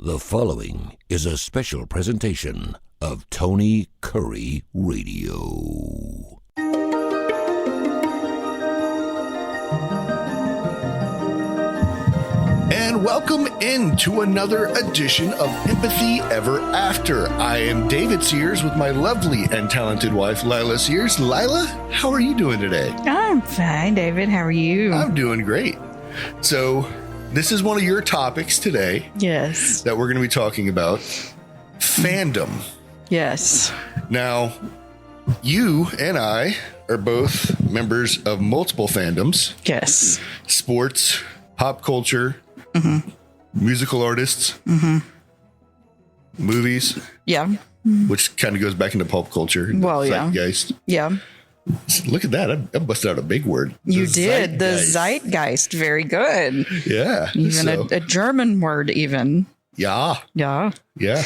The following is a special presentation of Tony Kurre Radio. And welcome into another edition of Empathy Ever After. I am David Sears with my lovely and talented wife, Lila Sears. Lila, how are you doing today? I'm fine, David. How are you? I'm doing great. So, this is one of your topics today. Yes. That we're going to be talking about. Fandom. Yes. Now, you and I are both members of multiple fandoms. Yes. Sports, pop culture, musical artists, movies. Yeah. Which kind of goes back into pop culture. Well, zeitgeist. Yeah. Look at that. I busted out a big word. You did. The zeitgeist. Very good. Yeah. Even a German word, even. Yeah. Yeah. Yeah.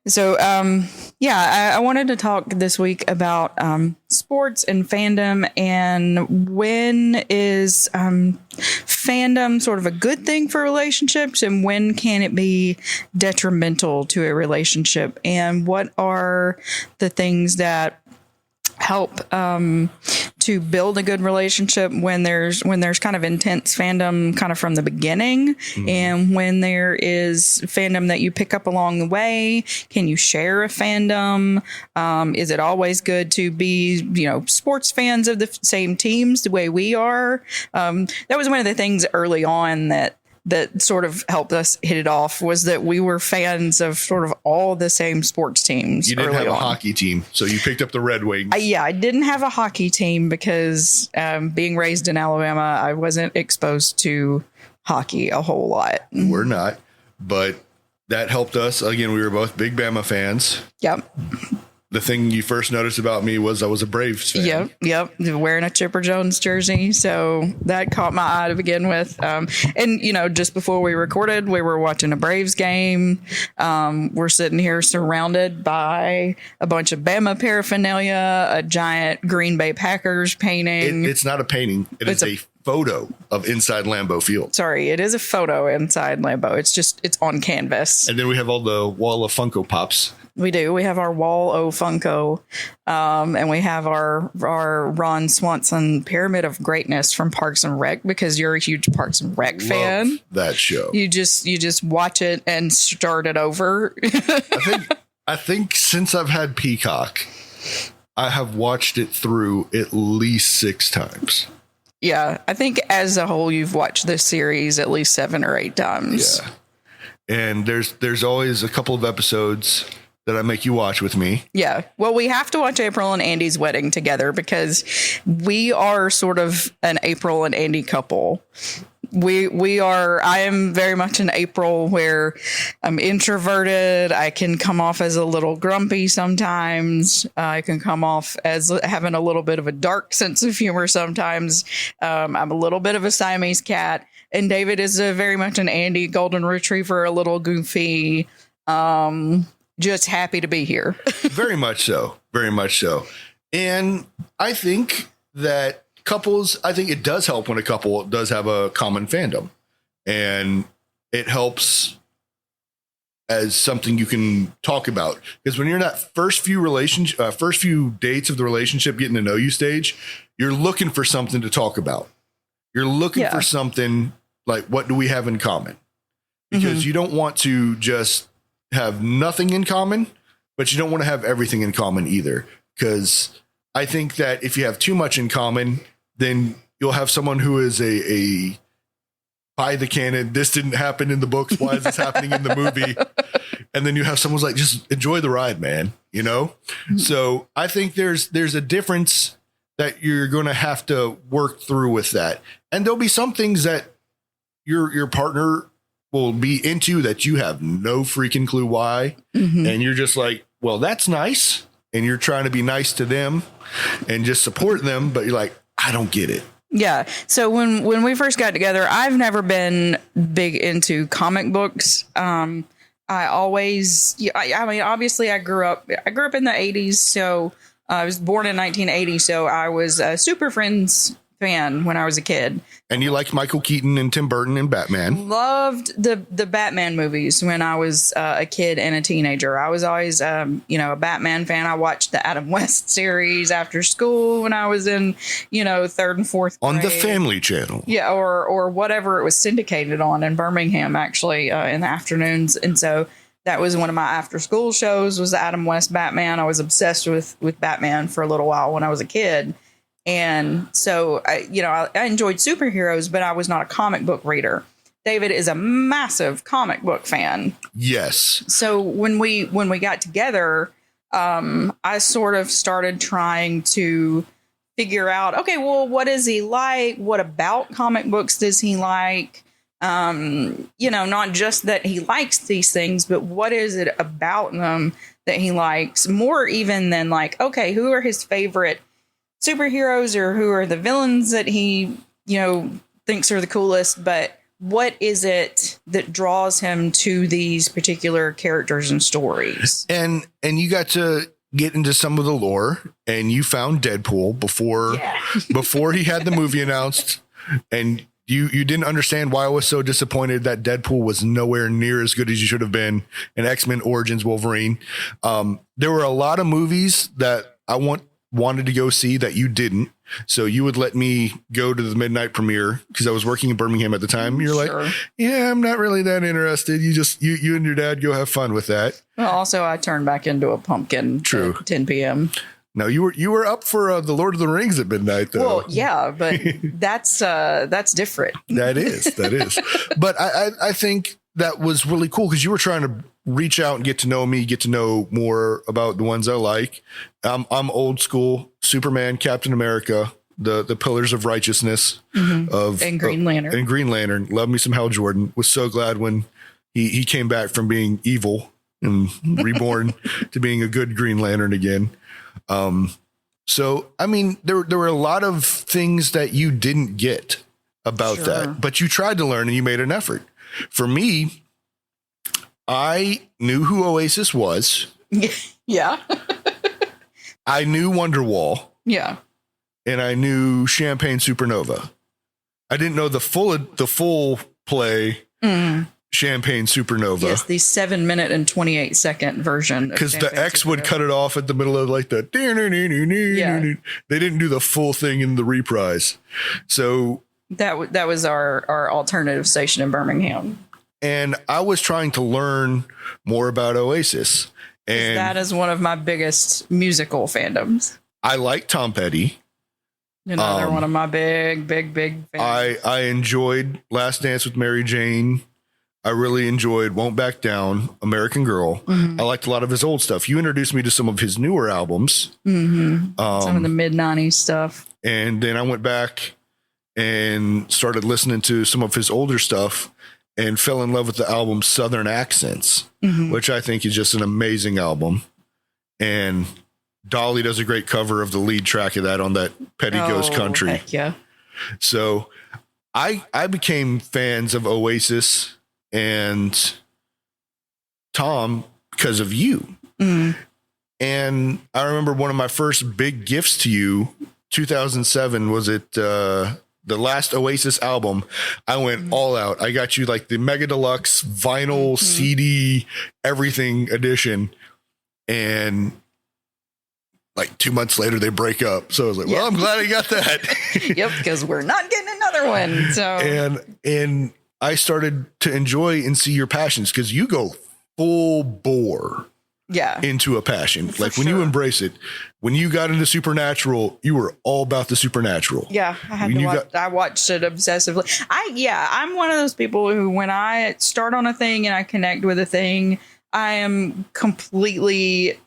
So, I wanted to talk this week about sports and fandom, and when is fandom sort of a good thing for relationships, and when can it be detrimental to a relationship, and what are the things that help to build a good relationship when there's kind of intense fandom kind of from the beginning, and when there is fandom that you pick up along the way. Can you share a fandom? Is it always good to be, sports fans of the same teams the way we are? That was one of the things early on that sort of helped us hit it off, was that we were fans of sort of all the same sports teams. You didn't have a hockey team, so you picked up the Red Wings. I didn't have a hockey team because being raised in Alabama, I wasn't exposed to hockey a whole lot. We're not, but that helped us. Again, we were both big Bama fans. Yep. The thing you first noticed about me was I was a Braves fan. Yep. Wearing a Chipper Jones jersey. So that caught my eye to begin with. And, just before we recorded, we were watching a Braves game. We're sitting here surrounded by a bunch of Bama paraphernalia, a giant Green Bay Packers painting. It's not a painting. It's a photo of inside Lambeau Field. Sorry, it is a photo inside Lambeau. It's on canvas. And then we have all the wall of Funko Pops. We do. We have our wall o Funko, and we have our Ron Swanson Pyramid of Greatness from Parks and Rec, because you're a huge Parks and Rec fan. Love that show. You just watch it and start it over. I think since I've had Peacock, I have watched it through at least 6 times. Yeah, I think as a whole, you've watched this series at least 7 or 8 times. Yeah, and there's always a couple of episodes that I make you watch with me. Yeah. Well, we have to watch April and Andy's wedding together, because we are sort of an April and Andy couple. I am very much an April, where I'm introverted. I can come off as a little grumpy sometimes. I can come off as having a little bit of a dark sense of humor sometimes. I'm a little bit of a Siamese cat. And David is very much an Andy golden retriever, a little goofy, just happy to be here. Very much so. Very much so. And I think that I think it does help when a couple does have a common fandom, and it helps as something you can talk about. Because when you're in that first few dates of the relationship, getting to know you stage, you're looking for something to talk about. You're looking for something like, what do we have in common? Because you don't want to just have nothing in common, but you don't want to have everything in common either. Because I think that if you have too much in common, then you'll have someone who is a by the canon. This didn't happen in the books. Why is this happening in the movie? And then you have someone's like, just enjoy the ride, man. So I think there's a difference that you're going to have to work through with that. And there'll be some things that your partner will be into that you have no freaking clue why. And you're just like, well, that's nice. And you're trying to be nice to them and just support them. But you're like, I don't get it. Yeah. So when we first got together, I've never been big into comic books. I mean, obviously I grew up in the 80s. So I was born in 1980. So I was a Super Friends fan when I was a kid. And you liked Michael Keaton and Tim Burton and Batman. Loved the Batman movies when I was a kid and a teenager. I was always, a Batman fan. I watched the Adam West series after school when I was in, third and fourth grade. On the Family Channel. Yeah, or whatever it was syndicated on in Birmingham, actually, in the afternoons. And so that was one of my after school shows, was the Adam West Batman. I was obsessed with Batman for a little while when I was a kid. And so, I enjoyed superheroes, but I was not a comic book reader. David is a massive comic book fan. Yes. So when we got together, I sort of started trying to figure out, okay, well, what is he like? What about comic books does he like? Not just that he likes these things, but what is it about them that he likes? More even than like, okay, who are his favorite superheroes or who are the villains that he, thinks are the coolest, but what is it that draws him to these particular characters and stories? And you got to get into some of the lore, and you found Deadpool before he had the movie announced, and you didn't understand why I was so disappointed that Deadpool was nowhere near as good as you should have been in X-Men Origins Wolverine. There were a lot of movies that I wanted to go see that you didn't. So you would let me go to the midnight premiere because I was working in Birmingham at the time. You're sure. like, yeah, I'm not really that interested. You and your dad go have fun with that. Well, also I turned back into a pumpkin. True. At 10 p.m. No, you were up for the Lord of the Rings at midnight, though. Well, yeah, but that's different. That is. But I think that was really cool because you were trying to reach out and get to know me, get to know more about the ones I like. I'm old school Superman, Captain America, the Pillars of Righteousness and Green Lantern. And Green Lantern. Love me some Hal Jordan. Was so glad when he came back from being evil and reborn to being a good Green Lantern again. So, I mean, there were a lot of things that you didn't get about that, but you tried to learn and you made an effort. For me, I knew who Oasis was. Yeah. I knew Wonderwall. Yeah. And I knew Champagne Supernova. I didn't know the full play Champagne Supernova. Yes, the 7-minute and 28-second version. Because the X would cut it off at the middle of like the. Yeah. They didn't do the full thing in the reprise. So that was our alternative station in Birmingham. And I was trying to learn more about Oasis. And that is one of my biggest musical fandoms. I like Tom Petty. Another one of my big fans. I enjoyed Last Dance with Mary Jane. I really enjoyed Won't Back Down, American Girl. I liked a lot of his old stuff. You introduced me to some of his newer albums. Some of the mid-90s stuff. And then I went back and started listening to some of his older stuff and fell in love with the album Southern Accents, which I think is just an amazing album. And Dolly does a great cover of the lead track of that on that Petty Goes Country. Heck yeah. So I became fans of Oasis and Tom because of you. And I remember one of my first big gifts to you, 2007, was it the last Oasis album. I went all out. I got you like the Mega Deluxe vinyl CD, everything edition. And like 2 months later, they break up. So I was like, well, I'm glad I got that. Yep, because we're not getting another one. So and I started to enjoy and see your passions because you go full bore into a passion. Like when you embrace it, when you got into Supernatural, you were all about the supernatural. Yeah, I watched it obsessively. I'm one of those people who, when I start on a thing and I connect with a thing, I am completely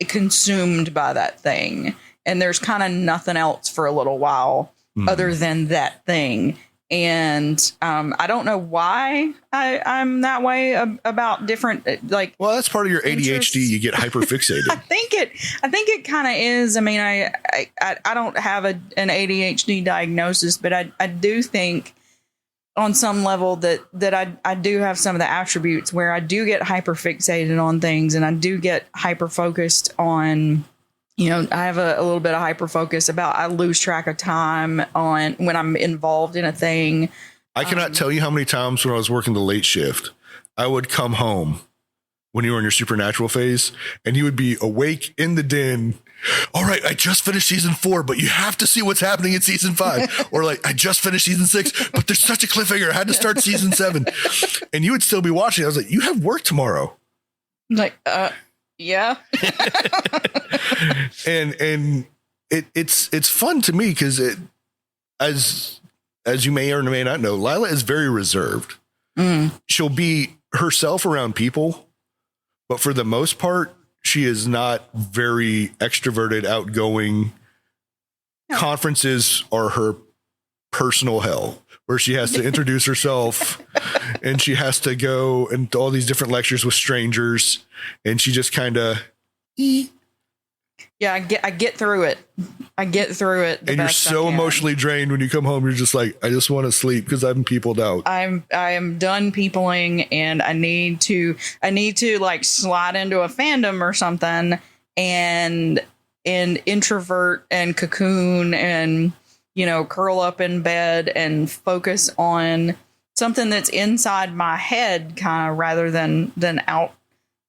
consumed by that thing. And there's kind of nothing else for a little while other than that thing. And I don't know why I'm that way about different Well, that's part of your ADHD. You get hyper fixated. I think it kind of is. I mean, I don't have an ADHD diagnosis, but I do think on some level that I do have some of the attributes where I do get hyper fixated on things, and I do get hyper focused on I have a little bit of hyper focus about, I lose track of time on when I'm involved in a thing. I cannot tell you how many times when I was working the late shift, I would come home when you were in your supernatural phase and you would be awake in the den. All right, I just finished season 4, but you have to see what's happening in season 5. Or like, I just finished season 6, but there's such a cliffhanger. I had to start season 7. And you would still be watching. I was like, you have work tomorrow. Like, yeah. and it's fun to me because as you may or may not know, Lila is very reserved. She'll be herself around people, but for the most part, she is not very extroverted, outgoing. No. Conferences are her personal hell, where she has to introduce herself and she has to go and all these different lectures with strangers, and she just kind of. Yeah, I get through it. And you're so emotionally drained when you come home. You're just like, I just want to sleep because I'm peopled out. I am done peopling, and I need to like slide into a fandom or something and introvert and cocoon and, curl up in bed and focus on something that's inside my head, kind of, rather than out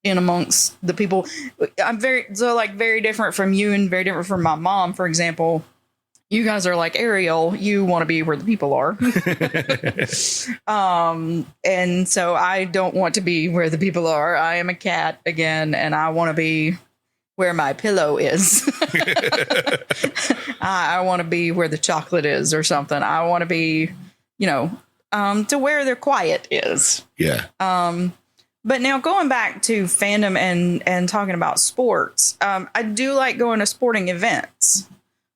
in amongst the people. I'm very different from you and very different from my mom. For example, you guys are like Ariel. You want to be where the people are. And so I don't want to be where the people are. I am a cat again, and I want to be where my pillow is. I want to be where the chocolate is or something. I want to be, to where the quiet is. Yeah. But now going back to fandom and talking about sports, I do like going to sporting events.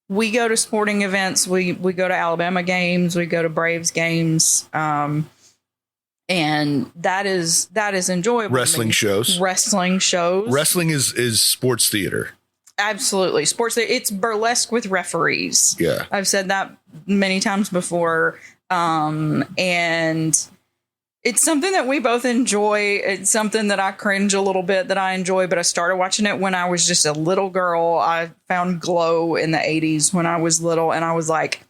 We go to sporting events. We go to Alabama games. We go to Braves games. And that is enjoyable. Wrestling shows. Wrestling is sports theater. Absolutely. Sports. It's burlesque with referees. Yeah. I've said that many times before. And it's something that we both enjoy. It's something that I cringe a little bit that I enjoy, but I started watching it when I was just a little girl. I found Glow in the 80s when I was little, and I was like,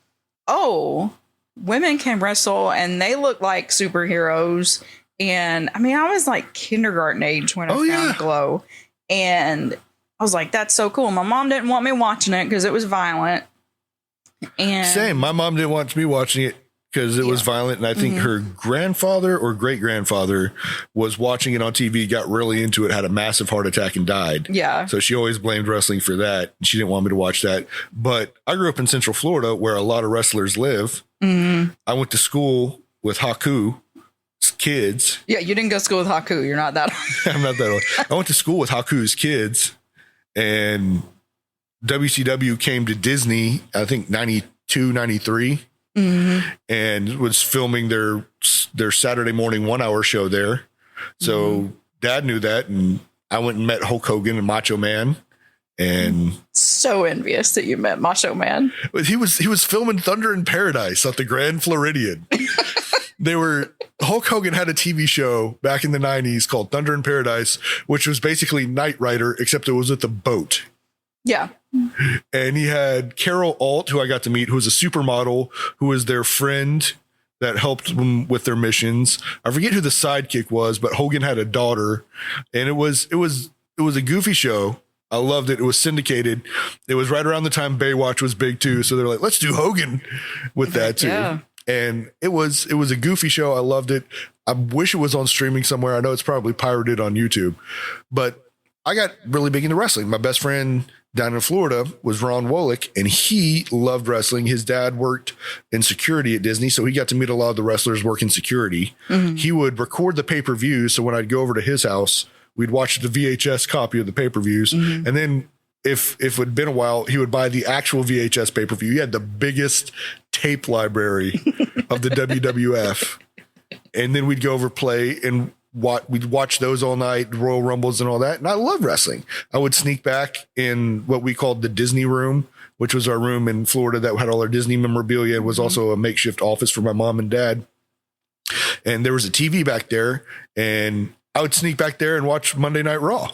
oh, women can wrestle and they look like superheroes. And I mean, I was like kindergarten age when I found Glow, and I was like, that's so cool. My mom didn't want me watching it because it was violent. And same. My mom didn't want me watching it because it was violent. And I think her grandfather or great grandfather was watching it on TV, got really into it, had a massive heart attack and died. Yeah. So she always blamed wrestling for that. She didn't want me to watch that. But I grew up in Central Florida where a lot of wrestlers live. I went to school with Haku's kids. Yeah. You didn't go to school with Haku. You're not that old. I'm not that old. I went to school with Haku's kids, and WCW came to Disney, I think 92, 93. And was filming their Saturday morning 1 hour show there. So Dad knew that, and I went and met Hulk Hogan and Macho Man. And so envious that you met Macho Man. He was filming Thunder in Paradise at the Grand Floridian. Hulk Hogan had a TV show back in the 90s called Thunder in Paradise, which was basically Knight Rider, except it was with a boat. Yeah. And he had Carol Alt, who I got to meet, who was a supermodel, who was their friend that helped them with their missions. I forget who the sidekick was, but Hogan had a daughter, and it was a goofy show. I loved it. It was syndicated. It was right around the time Baywatch was big too. So they're like, let's do Hogan with that too. Yeah. And it was a goofy show. I loved it. I wish it was on streaming somewhere. I know it's probably pirated on YouTube, but I got really big into wrestling. My best friend down in Florida was Ron Wolick, and he loved wrestling. His dad worked in security at Disney, so he got to meet a lot of the wrestlers working security. He would record the pay-per-views, so when I'd go over to his house, we'd watch the VHS copy of the pay-per-views, and then if it had been a while, he would buy the actual VHS pay-per-view. He had the biggest tape library of the WWF, and then we'd go over play and we'd watch those all night, Royal Rumbles and all that. And I love wrestling. I would sneak back in what we called the Disney room, which was our room in Florida that had all our Disney memorabilia and was also a makeshift office for my mom and dad. And there was a TV back there, and I would sneak back there and watch Monday Night Raw.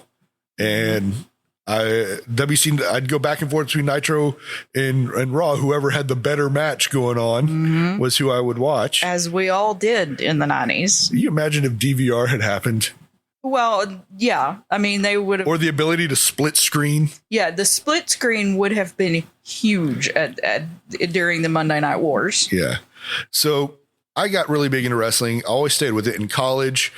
And I'd go back and forth between Nitro and Raw. Whoever had the better match going on was who I would watch. As we all did in the 90s. Can you imagine if DVR had happened? Well, yeah. I mean, they would have. Or the ability to split screen. Yeah, the split screen would have been huge during the Monday Night Wars. Yeah. So I got really big into wrestling. I always stayed with it in college.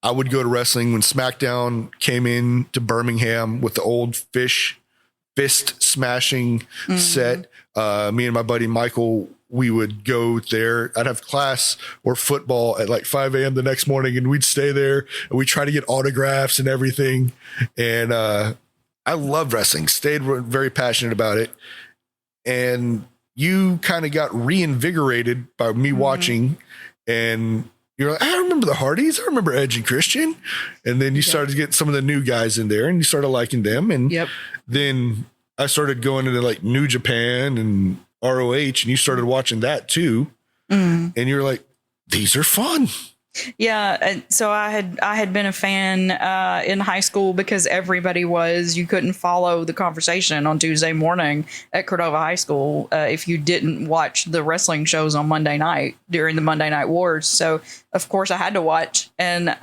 I would go to wrestling when SmackDown came in to Birmingham with the old fist smashing set. Me and my buddy Michael, we would go there. I'd have class or football at like 5 a.m. the next morning, and we'd stay there and we'd try to get autographs and everything. And I loved wrestling, stayed very passionate about it. And you kind of got reinvigorated by me watching, and you're like, I remember the Hardys. I remember Edge and Christian. And then you started to get some of the new guys in there and you started liking them. And then I started going into like New Japan and ROH, and you started watching that too. And you're like, these are fun. Yeah. And so I had been a fan in high school because everybody was. You couldn't follow the conversation on Tuesday morning at Cordova High School if you didn't watch the wrestling shows on Monday night during the Monday Night Wars. So, of course, I had to watch. And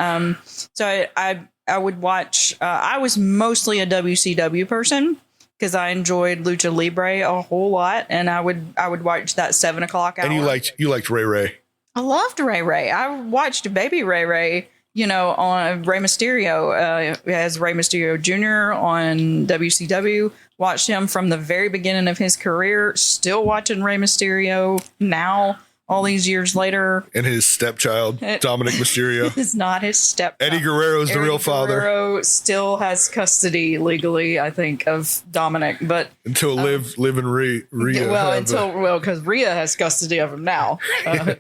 so I would watch. I was mostly a WCW person because I enjoyed Lucha Libre a whole lot. And I would watch that 7 o'clock hour. And you liked Ray Ray. I loved Ray Ray. I watched Baby Ray Ray, on Rey Mysterio as Rey Mysterio Jr. on WCW. Watched him from the very beginning of his career. Still watching Rey Mysterio now, all these years later. And his stepchild, Dominic Mysterio. Is not his stepchild. Eddie Guerrero is the real father. Guerrero still has custody legally, I think, of Dominic, but until Liv and Rhea. Because Rhea has custody of him now.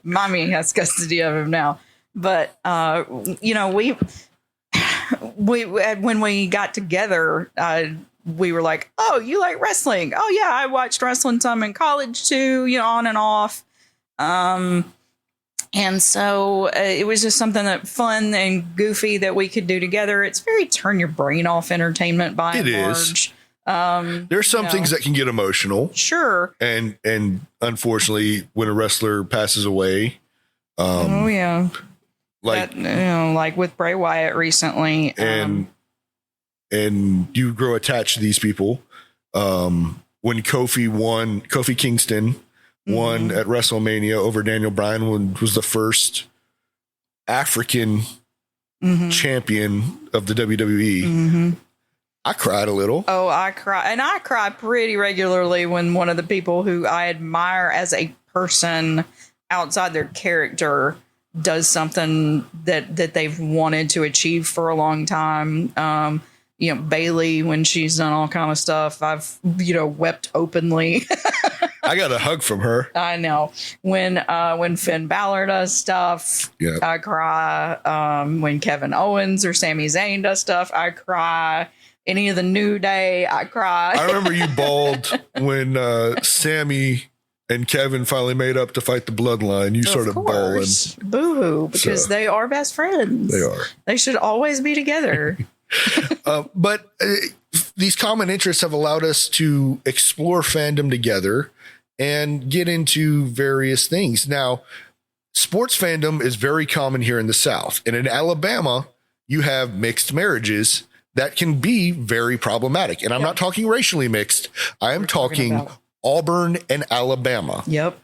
Mommy has custody of him now. But we when we got together, we were like, oh, you like wrestling? Oh yeah, I watched wrestling some in college too, on and off. And so it was just something that fun and goofy that we could do together. It's very turn your brain off entertainment by and large. There's some things that can get emotional. Sure. And unfortunately, when a wrestler passes away. Like with Bray Wyatt recently. And you grow attached to these people. When Kofi Kingston won at WrestleMania over Daniel Bryan, was the first African champion of the WWE. I cried a little. Oh, I cry. And I cry pretty regularly when one of the people who I admire as a person outside their character does something that they've wanted to achieve for a long time. Bailey, when she's done all kind of stuff, I've, wept openly. I got a hug from her. I know. When Finn Balor does stuff, I cry. When Kevin Owens or Sami Zayn does stuff, I cry. Any of the New Day, I cry. I remember you bawled when Sammy and Kevin finally made up to fight the Bloodline. You started bawling. Boo-hoo, because they are best friends. They are. They should always be together. But these common interests have allowed us to explore fandom together and get into various things. Now, sports fandom is very common here in the South. And in Alabama, you have mixed marriages that can be very problematic. And I'm not talking racially mixed. I am talking Auburn and Alabama. Yep.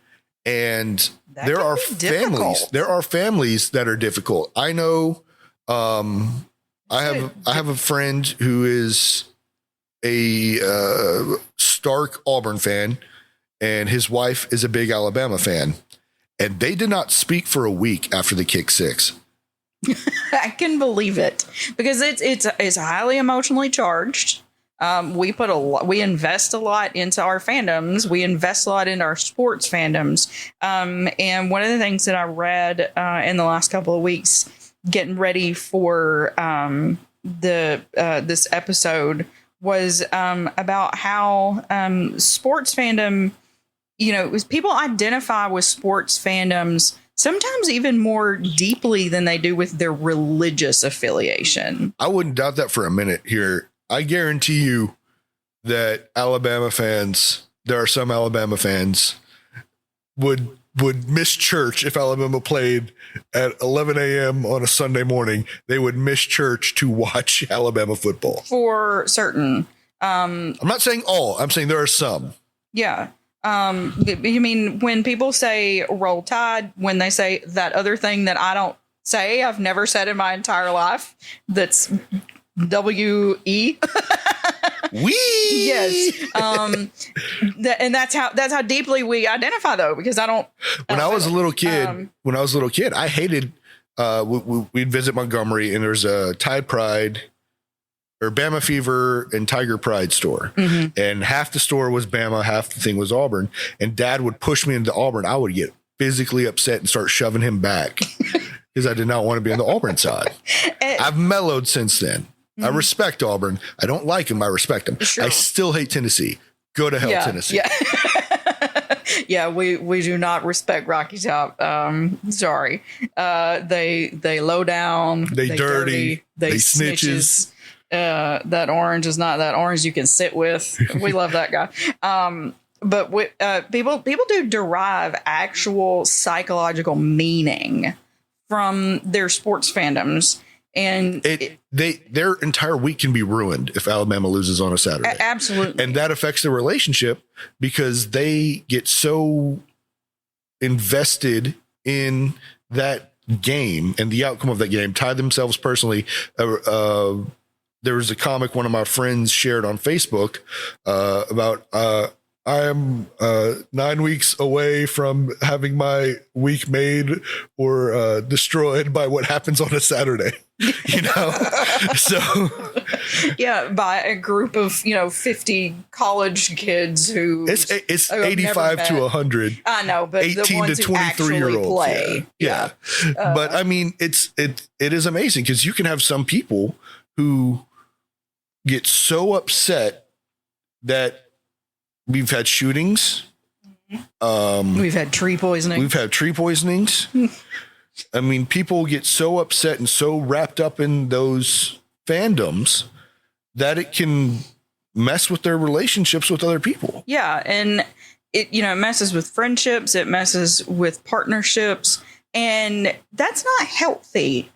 And there are families. There are families that are difficult. I know. I have a friend who is a stark Auburn fan, and his wife is a big Alabama fan, and they did not speak for a week after the kick six. I can believe it because it's highly emotionally charged. We invest a lot into our fandoms. We invest a lot in our sports fandoms. And one of the things that I read in the last couple of weeks, getting ready for this episode, was about how sports fandom, people identify with sports fandoms sometimes even more deeply than they do with their religious affiliation. I wouldn't doubt that for a minute here. I guarantee you that there are some Alabama fans would miss church if Alabama played at 11 a.m. on a Sunday morning. They would miss church to watch Alabama football. For certain. I'm not saying all. I'm saying there are some. Yeah. You mean when people say roll tide, when they say that other thing that I don't say, I've never said in my entire life, that's W-E. Wee. Yes. And that's how deeply we identify, though, because I don't. When I was a little kid, I hated. We'd visit Montgomery, and there's a Tide Pride or Bama Fever and Tiger Pride store, and half the store was Bama, half the thing was Auburn. And Dad would push me into Auburn. I would get physically upset and start shoving him back because I did not want to be on the Auburn side. I've mellowed since then. I respect Auburn. I don't like him. I respect him. Sure. I still hate Tennessee. Go to hell, Tennessee. Yeah. Yeah, we do not respect Rocky Top. Sorry. They low down. They dirty. They snitches. That orange is not that orange you can sit with. We love that guy. But people do derive actual psychological meaning from their sports fandoms. And their entire week can be ruined if Alabama loses on a Saturday. Absolutely. And that affects their relationship because they get so invested in that game and the outcome of that game, tie themselves personally. There was a comic one of my friends shared on Facebook about I am 9 weeks away from having my week made or destroyed by what happens on a Saturday, So yeah, by a group of 50 college kids who it's 85 to 100. I know, but 18 the ones to 23-year-olds play. Yeah. But I mean, it is amazing because you can have some people who get so upset that we've had shootings. We've had tree poisonings. I mean, people get so upset and so wrapped up in those fandoms that it can mess with their relationships with other people. Yeah. And it messes with friendships. It messes with partnerships. And that's not healthy.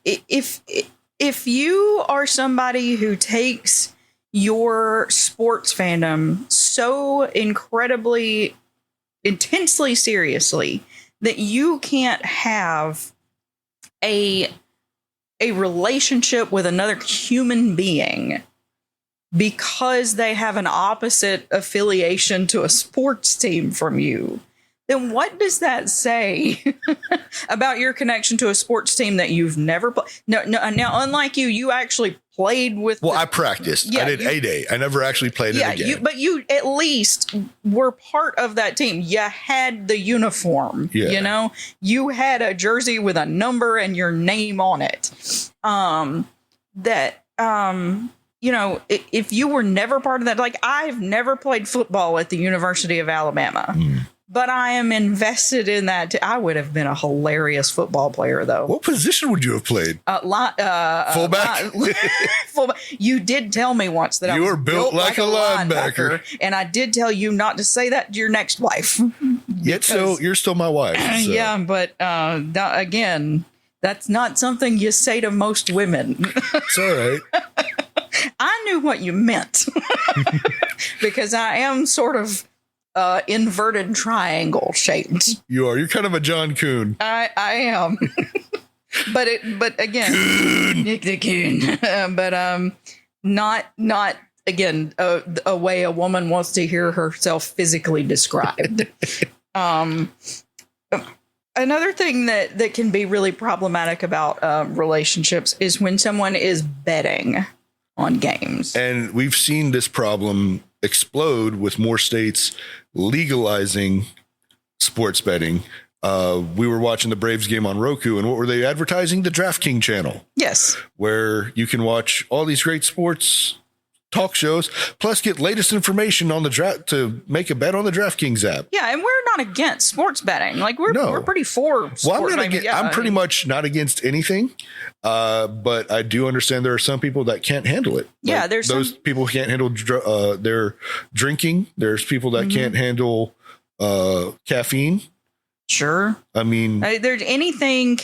If you are somebody who takes your sports fandom so incredibly, intensely seriously that you can't have a relationship with another human being because they have an opposite affiliation to a sports team from you, then what does that say about your connection to a sports team that you've never played? No. Now, unlike you actually played with. Well, I practiced. Yeah, I did A-Day. I never actually played in a game. But you at least were part of that team. You had the uniform. Yeah. You had a jersey with a number and your name on it. If you were never part of that, like I've never played football at the University of Alabama. But I am invested in that. I would have been a hilarious football player, though. What position would you have played? Fullback? Fullback. You did tell me once that I was built like a linebacker. And I did tell you not to say that to your next wife. Yet so you're still my wife. So. Yeah, but again, that's not something you say to most women. It's all right. I knew what you meant. Because I am sort of inverted triangle shaped. You are. You're kind of a John Coon. I am. but again, Coon. But not again a way a woman wants to hear herself physically described. Another thing that can be really problematic about relationships is when someone is betting on games. And we've seen this problem explode with more states legalizing sports betting. We were watching the Braves game on Roku, and what were they advertising? The DraftKings channel. Yes. Where you can watch all these great sports talk shows, plus get latest information on the draft to make a bet on the DraftKings app. Yeah, and we're not against sports betting. Like we're pretty for sports. I'm pretty much not against anything, but I do understand there are some people that can't handle it. Yeah, like there's those people who can't handle their drinking. There's people that can't handle caffeine. Sure. I mean, there's anything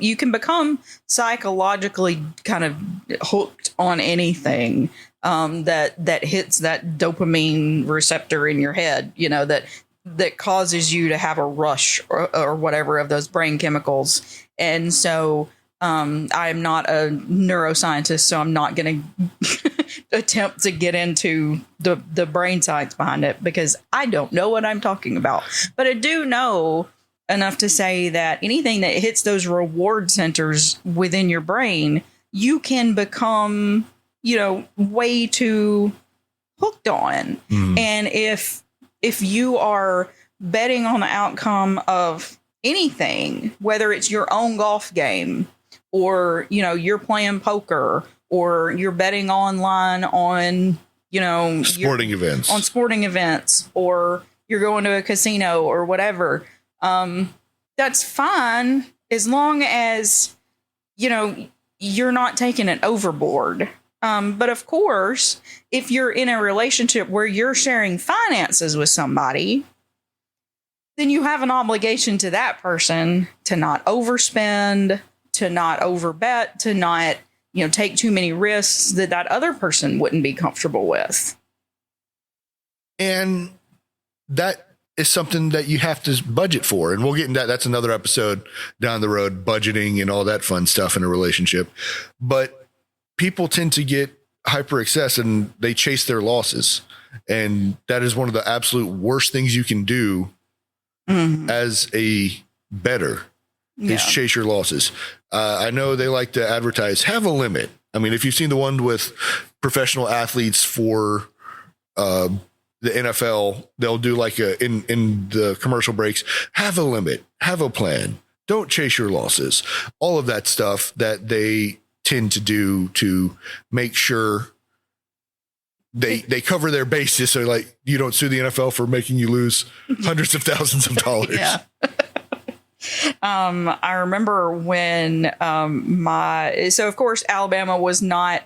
you can become psychologically kind of hooked on anything that hits that dopamine receptor in your head, that causes you to have a rush or whatever of those brain chemicals. And so I'm not a neuroscientist, so I'm not going to attempt to get into the brain science behind it because I don't know what I'm talking about. But I do know enough to say that anything that hits those reward centers within your brain, you can become, way too hooked on. And if you are betting on the outcome of anything, whether it's your own golf game or, you're playing poker or you're betting online on, sporting events, or you're going to a casino or whatever, that's fine as long as, you're not taking it overboard. But of course, if you're in a relationship where you're sharing finances with somebody, then you have an obligation to that person to not overspend, to not overbet, to not, take too many risks that other person wouldn't be comfortable with. And that is something that you have to budget for. And we'll get into that. That's another episode down the road, budgeting and all that fun stuff in a relationship. But people tend to get hyper excess and they chase their losses. And that is one of the absolute worst things you can do as a bettor is chase your losses. I know they like to advertise, have a limit. I mean, if you've seen the one with professional athletes for the NFL, they'll do like in the commercial breaks, have a limit, have a plan, don't chase your losses. All of that stuff that they tend to do to make sure they cover their bases. So like you don't sue the NFL for making you lose hundreds of thousands of dollars. Yeah. I remember when so of course Alabama was not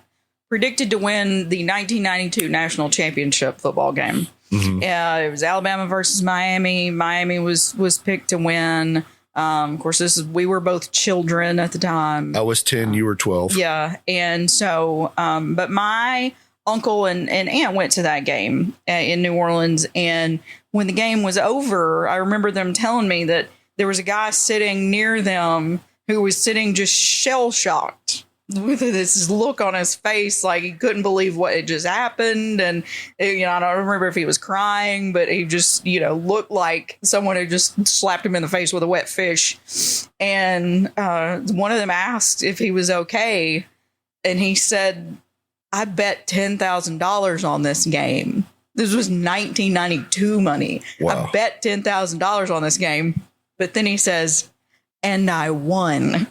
predicted to win the 1992 national championship football game. It was Alabama versus Miami. Miami was picked to win. Of course, we were both children at the time. I was 10, you were 12. Yeah. And so, but my uncle and aunt went to that game in New Orleans. And when the game was over, I remember them telling me that there was a guy sitting near them who was sitting just shell shocked with this look on his face, like he couldn't believe what had just happened. And, I don't remember if he was crying, but he just, looked like someone had just slapped him in the face with a wet fish. And one of them asked if he was okay. And he said, I bet $10,000 on this game. This was 1992 money. Wow. I bet $10,000 on this game. But then he says, and I won.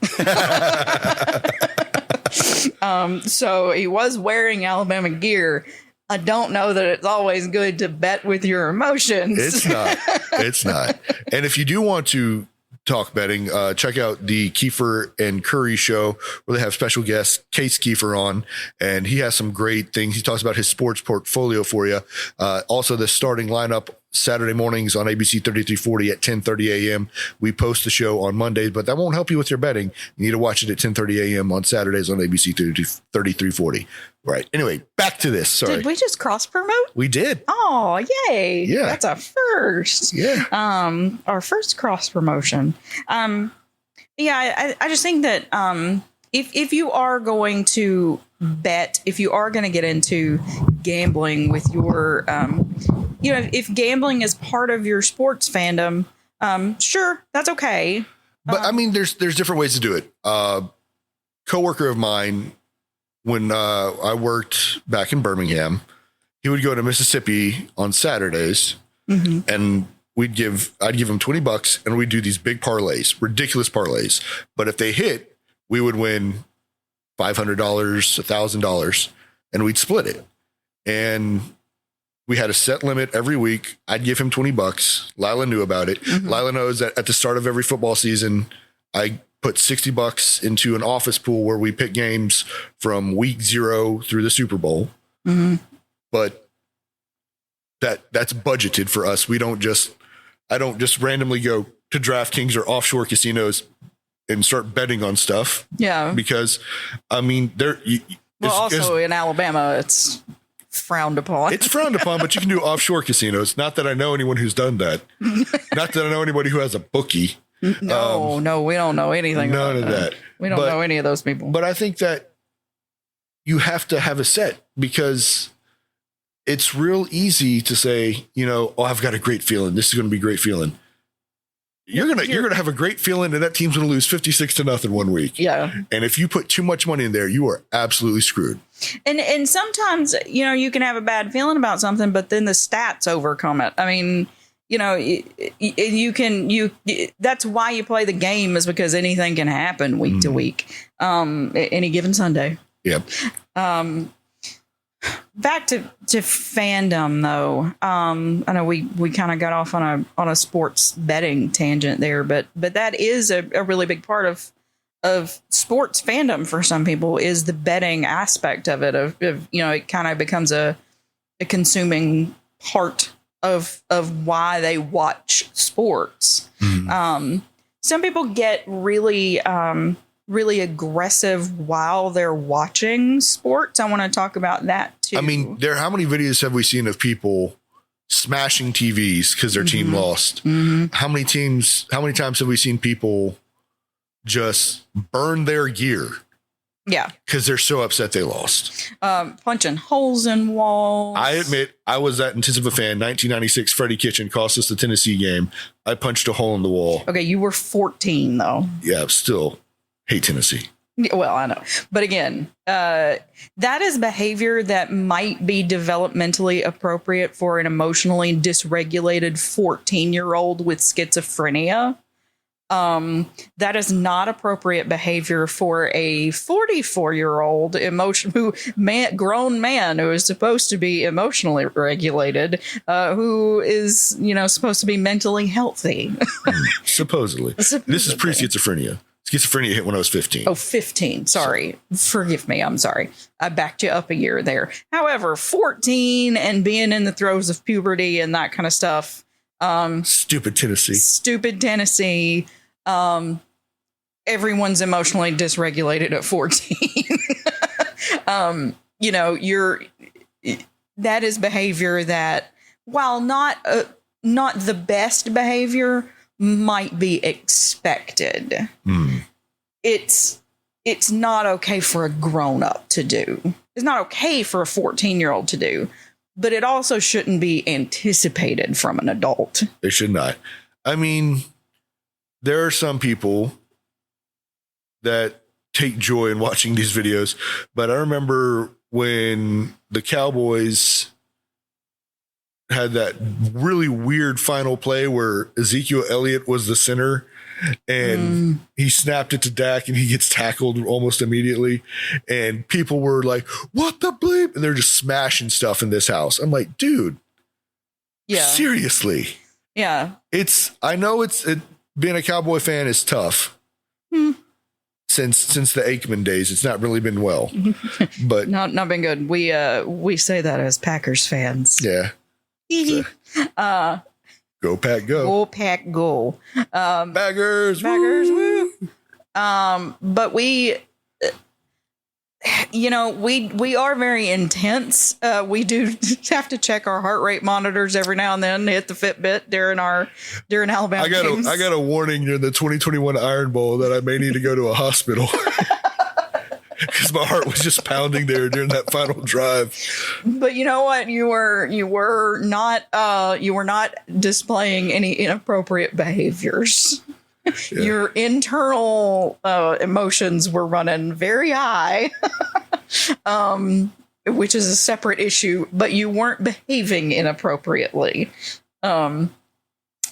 So he was wearing Alabama gear. I don't know that it's always good to bet with your emotions. It's not. And if you do want to talk betting, check out the Kiefer and Kurre show where they have special guest Case Kiefer on, and he has some great things. He talks about his sports portfolio for you. Also the starting lineup Saturday mornings on ABC 3340 at 10:30 a.m. We post the show on Mondays, but that won't help you with your betting. You need to watch it at 10:30 a.m. on Saturdays on ABC 3340. Right. Anyway, back to this. Sorry. Did we just cross promote? We did. Oh, yay. Yeah. That's a first. Yeah. Our first cross promotion. I just think that if you are going to bet, if you are going to get into gambling with your if gambling is part of your sports fandom, sure, that's okay. But I mean, there's different ways to do it. Coworker of mine, when I worked back in Birmingham, he would go to Mississippi on Saturdays, and I'd give him $20, and we'd do these big parlays, ridiculous parlays. But if they hit, we would win $500, $1,000, and we'd split it. and we had a set limit every week. I'd give him $20. Lila knew about it. Lila knows that at the start of every football season, I put $60 into an office pool where we pick games from week 0 through the Super Bowl. But that's budgeted for us. I don't just randomly go to DraftKings or offshore casinos and start betting on stuff. Yeah. Because I mean, in Alabama, it's frowned upon. It's frowned upon, but you can do offshore casinos. Not that I know anyone who's done that. Not that I know anybody who has a bookie. No, we don't know anything. None of that. We don't know any of those people. But I think that you have to have a set, because it's real easy to say, I've got a great feeling. This is going to be a great feeling. You're gonna have a great feeling, and that team's going to lose 56-0 one week. Yeah. And if you put too much money in there, you are absolutely screwed. And sometimes you can have a bad feeling about something, but then the stats overcome it. I mean, that's why you play the game, is because anything can happen week to week, any given Sunday. Yeah. Back to fandom though. I know we kind of got off on a sports betting tangent there, but that is a really big part of sports fandom for some people, is the betting aspect of it. It kind of becomes a consuming part of why they watch sports. Some people get really aggressive while they're watching sports. I want to talk about that too. I mean, how many videos have we seen of people smashing TVs because their team lost? How many times have we seen people just burn their gear? Yeah. Because they're so upset they lost. Punching holes in walls. I admit, I was that intense of a fan. 1996 Freddie Kitchen cost us the Tennessee game. I punched a hole in the wall. Okay, you were 14 though. Yeah, still hate Tennessee. Well, I know. But again, that is behavior that might be developmentally appropriate for an emotionally dysregulated 14-year-old with schizophrenia. That is not appropriate behavior for a 44-year-old grown man who is supposed to be emotionally regulated, who is, supposed to be mentally healthy. Supposedly. This is pre-schizophrenia. Schizophrenia hit when I was 15. Oh, 15. Sorry. Forgive me. I'm sorry. I backed you up a year there. However, 14 and being in the throes of puberty and that kind of stuff. Stupid Tennessee. Everyone's emotionally dysregulated at 14. That is behavior that, while not the best behavior, might be expected. It's not okay for a grown-up to do. It's not okay for a 14-year-old to do, but it also shouldn't be anticipated from an adult. It should not. I mean, there are some people that take joy in watching these videos, but I remember when the Cowboys had that really weird final play where Ezekiel Elliott was the center and he snapped it to Dak and he gets tackled almost immediately. And people were like, what the bleep? And they're just smashing stuff in this house. I'm like, dude, seriously. Yeah. I know being a Cowboy fan is tough. Since the Aikman days, it's not really been well, but not been good. We say that as Packers fans. Yeah. Go Pack, go. Go Pack, go. Baggers, woo. But we are very intense. We do have to check our heart rate monitors every now and then, hit the Fitbit during Alabama games. I got a warning during the 2021 Iron Bowl that I may need to go to a hospital. Because my heart was just pounding there during that final drive. But you know what? You were not displaying any inappropriate behaviors. Yeah. Your internal emotions were running very high, which is a separate issue. But you weren't behaving inappropriately,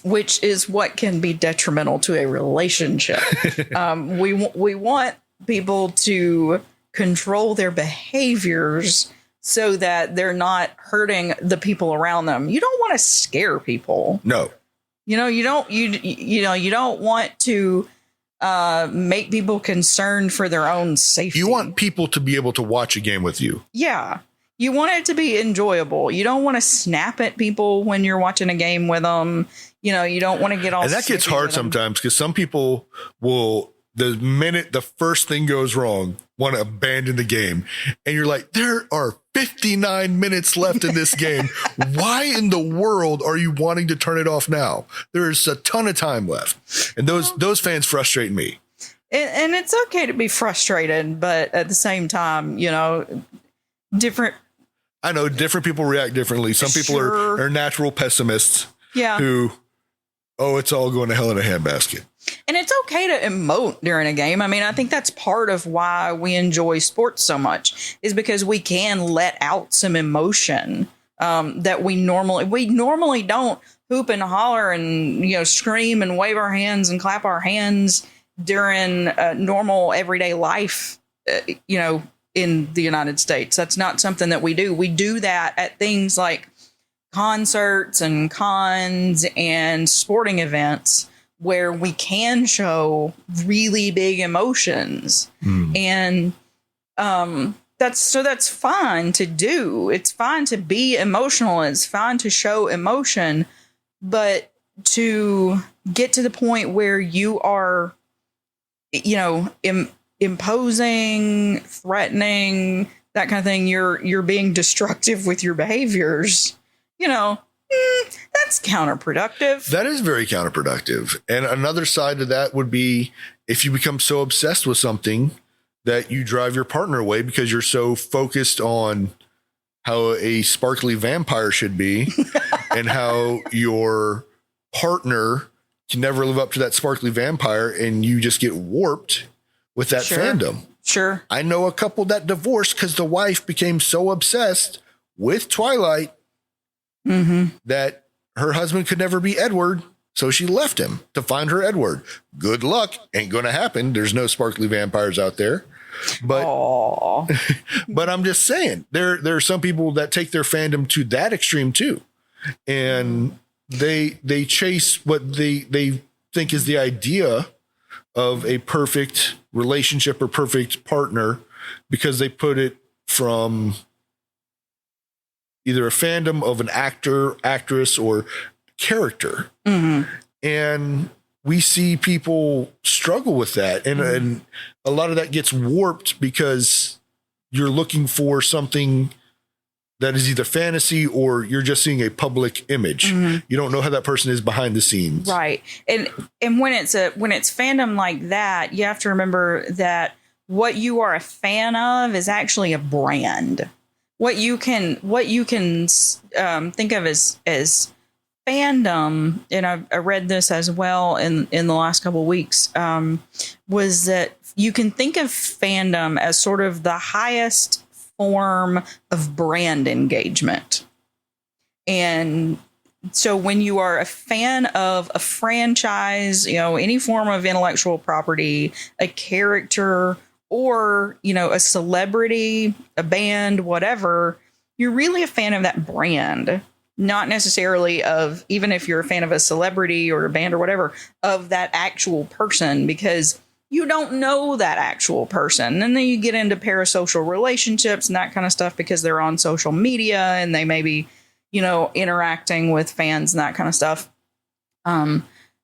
which is what can be detrimental to a relationship. We want people to control their behaviors so that they're not hurting the people around them. You don't want to scare people. No. You don't want to make people concerned for their own safety. You want people to be able to watch a game with you. Yeah. You want it to be enjoyable. You don't want to snap at people when you're watching a game with them. You don't want to get all. And that gets hard sometimes because some people will, the minute the first thing goes wrong, want to abandon the game. And you're like, there are 59 minutes left in this game. Why in the world are you wanting to turn it off now? There's a ton of time left. And those fans frustrate me. And it's okay to be frustrated, but at the same time, different. I know different people react differently. Some people are natural pessimists. Yeah. Who, it's all going to hell in a handbasket. And it's okay to emote during a game. I mean, I think that's part of why we enjoy sports so much, is because we can let out some emotion that we normally don't hoop and holler and, scream and wave our hands and clap our hands during normal everyday life, in the United States. That's not something that we do. We do that at things like concerts and cons and sporting events where we can show really big emotions. And that's fine to do. It's fine to be emotional. It's fine to show emotion, but to get to the point where you are, imposing, threatening, that kind of thing, you're being destructive with your behaviors, that's counterproductive. That is very counterproductive. And another side of that would be if you become so obsessed with something that you drive your partner away because you're so focused on how a sparkly vampire should be and how your partner can never live up to that sparkly vampire, and you just get warped with that fandom. Sure. I know a couple that divorced because the wife became so obsessed with Twilight that her husband could never be Edward. So she left him to find her Edward. Good luck. Ain't going to happen. There's no sparkly vampires out there. But but I'm just saying there are some people that take their fandom to that extreme too. And they chase what they think is the idea of a perfect relationship or perfect partner because they put it from either a fandom of an actor, actress, or character. And we see people struggle with that. And a lot of that gets warped because you're looking for something that is either fantasy or you're just seeing a public image. You don't know how that person is behind the scenes. Right. And when it's fandom like that, you have to remember that what you are a fan of is actually a brand. What you can think of as fandom, and I read this as well in the last couple of weeks, was that you can think of fandom as sort of the highest form of brand engagement. And so when you are a fan of a franchise, any form of intellectual property, a character, or, a celebrity, a band, whatever, you're really a fan of that brand, not necessarily of, even if you're a fan of a celebrity or a band or whatever, of that actual person, because you don't know that actual person. And then you get into parasocial relationships and that kind of stuff because they're on social media and they may be, interacting with fans and that kind of stuff.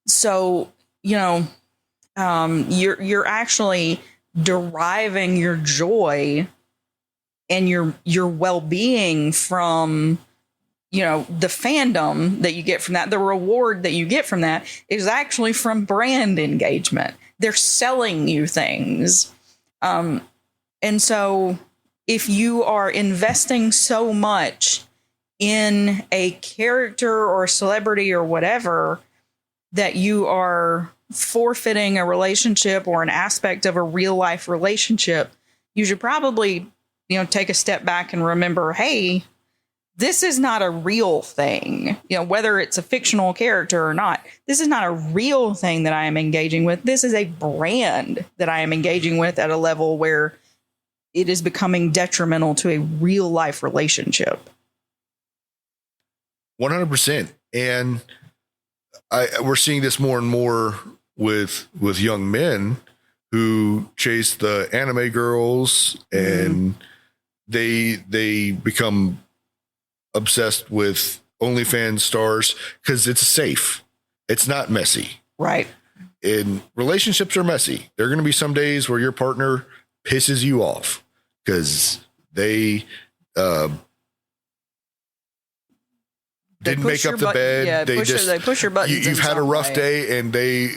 So, you're actually deriving your joy and your well-being from, the fandom that you get from that. The reward that you get from that is actually from brand engagement. They're selling you things. And so if you are investing so much in a character or a celebrity or whatever, that you are forfeiting a relationship or an aspect of a real life relationship, you should probably, take a step back and remember, hey, this is not a real thing, whether it's a fictional character or not. This is not a real thing that I am engaging with. This is a brand that I am engaging with at a level where it is becoming detrimental to a real life relationship. 100%. And we're seeing this more and more with young men who chase the anime girls, and they become obsessed with OnlyFans stars because it's safe. It's not messy. Right. And relationships are messy. There are going to be some days where your partner pisses you off because they didn't make up the bed. Yeah, they push your buttons. You've had a rough day, and they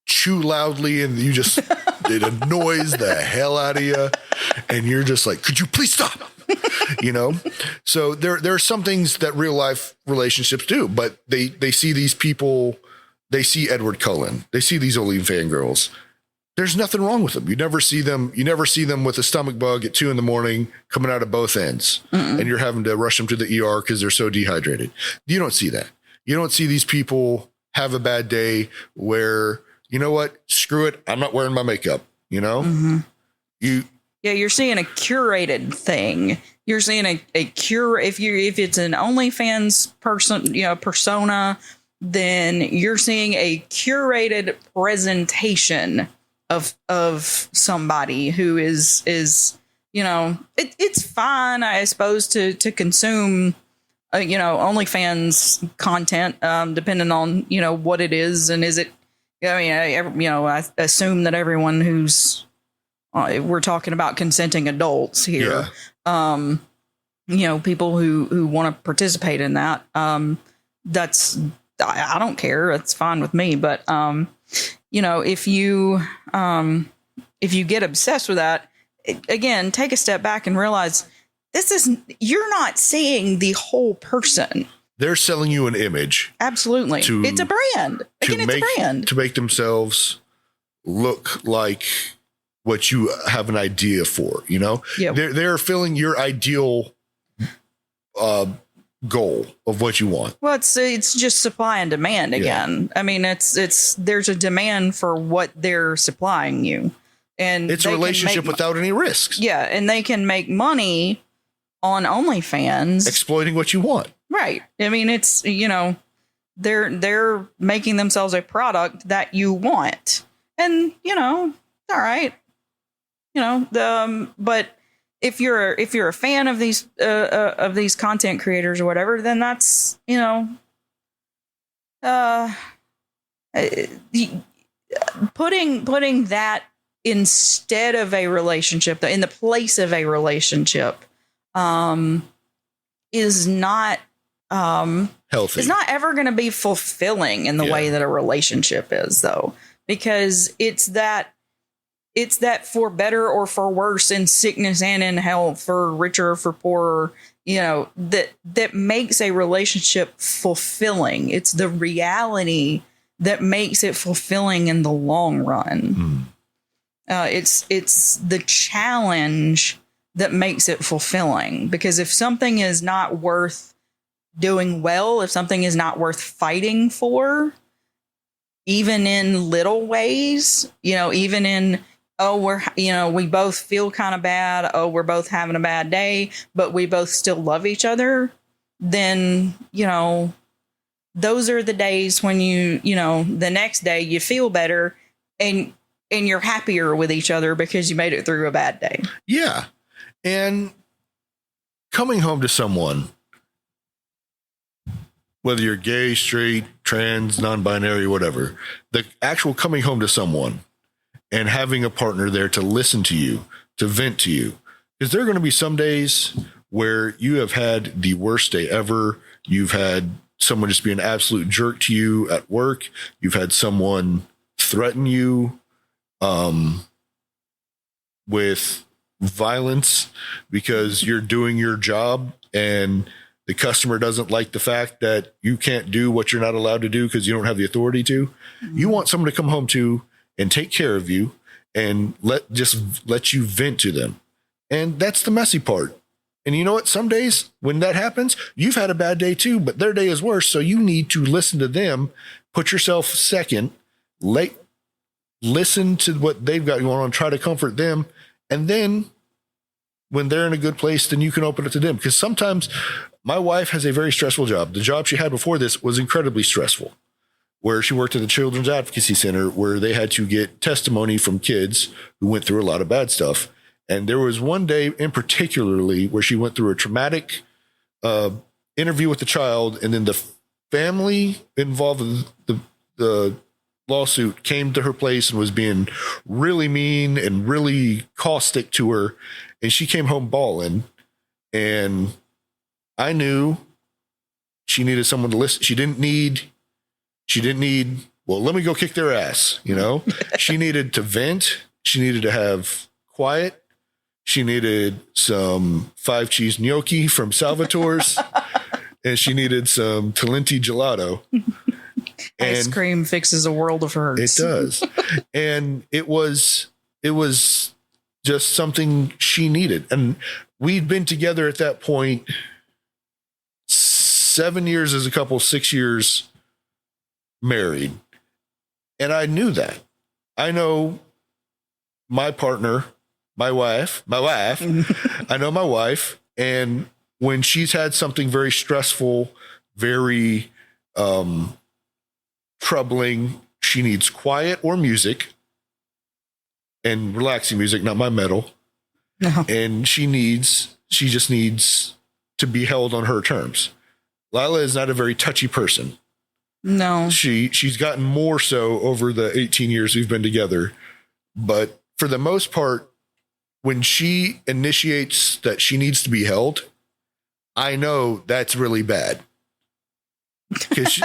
chew loudly, and you just it annoys the hell out of you, and you're just like, could you please stop? So there are some things that real life relationships do, but they see these people, they see Edward Cullen, they see these OnlyFans girls. There's nothing wrong with them. You never see them with a stomach bug at 2 a.m. coming out of both ends, and you're having to rush them to the ER because they're so dehydrated. You don't see that. You don't see these people have a bad day where, you know what, screw it, I'm not wearing my makeup. You're seeing a curated thing. You're seeing a cure. If it's an OnlyFans persona, then you're seeing a curated presentation of somebody who is it's fine, I suppose, to consume OnlyFans content, depending on what it is, and is it. I assume that everyone who's we're talking about consenting adults here. People who want to participate in that. That's I don't care. It's fine with me. But if you get obsessed with that, again, take a step back and realize you're not seeing the whole person. They're selling you an image. Absolutely. It's a brand. Again, it's a brand. To make themselves look like what you have an idea for, Yep. They're filling your ideal goal of what you want. Well, it's just supply and demand again. Yeah. I mean, there's a demand for what they're supplying you, and it's a relationship without any risks. Yeah, and they can make money on OnlyFans exploiting what you want. Right. I mean, it's they're making themselves a product that you want, and all right, but. If you're a fan of these content creators or whatever, then that's putting that instead of a relationship, in the place of a relationship, is not healthy. It's not ever going to be fulfilling in the way that a relationship is, though, because it's that for better or for worse, in sickness and in health, for richer or for poorer, that makes a relationship fulfilling. It's the reality that makes it fulfilling in the long run. It's the challenge that makes it fulfilling, because if something is not worth doing well, if something is not worth fighting for, even in little ways, even in, we both feel kind of bad. Oh, we're both having a bad day, but we both still love each other. Then, those are the days when the next day you feel better and you're happier with each other because you made it through a bad day. Yeah. And coming home to someone, whether you're gay, straight, trans, non-binary, whatever, the actual coming home to someone and having a partner there to listen to you, to vent to you. Because there are going to be some days where you have had the worst day ever. You've had someone just be an absolute jerk to you at work. You've had someone threaten you with violence because you're doing your job and the customer doesn't like the fact that you can't do what you're not allowed to do because you don't have the authority to. Mm-hmm. You want someone to come home to and take care of you and let you vent to them. And that's the messy part. And you know what? Some days when that happens, you've had a bad day too, but their day is worse. So you need to listen to them, put yourself second, listen to what they've got going on, try to comfort them, and then when they're in a good place, then you can open it to them. Because sometimes my wife has a very stressful job. The job she had before this was incredibly stressful, where she worked at the Children's Advocacy Center, where they had to get testimony from kids who went through a lot of bad stuff. And there was one day in particularly where she went through a traumatic interview with the child, and then the family involved in the lawsuit came to her place and was being really mean and really caustic to her. And she came home bawling, and I knew she needed someone to listen. She didn't need, well, let me go kick their ass. You know, she needed to vent. She needed to have quiet. She needed some 5 cheese gnocchi from Salvatore's, and she needed some Talenti gelato. Ice cream fixes a world of hurts. It does. And it was just something she needed. And we'd been together at that point 7 years as a couple, 6 years married. And I knew that. I know my partner, my wife, I know my wife. And when she's had something very stressful, very troubling, she needs quiet or music, and relaxing music, not my metal. No. And she just needs to be held on her terms. Lila is not a very touchy person. No. She's gotten more so over the 18 years we've been together. But for the most part, when she initiates that she needs to be held, I know that's really bad.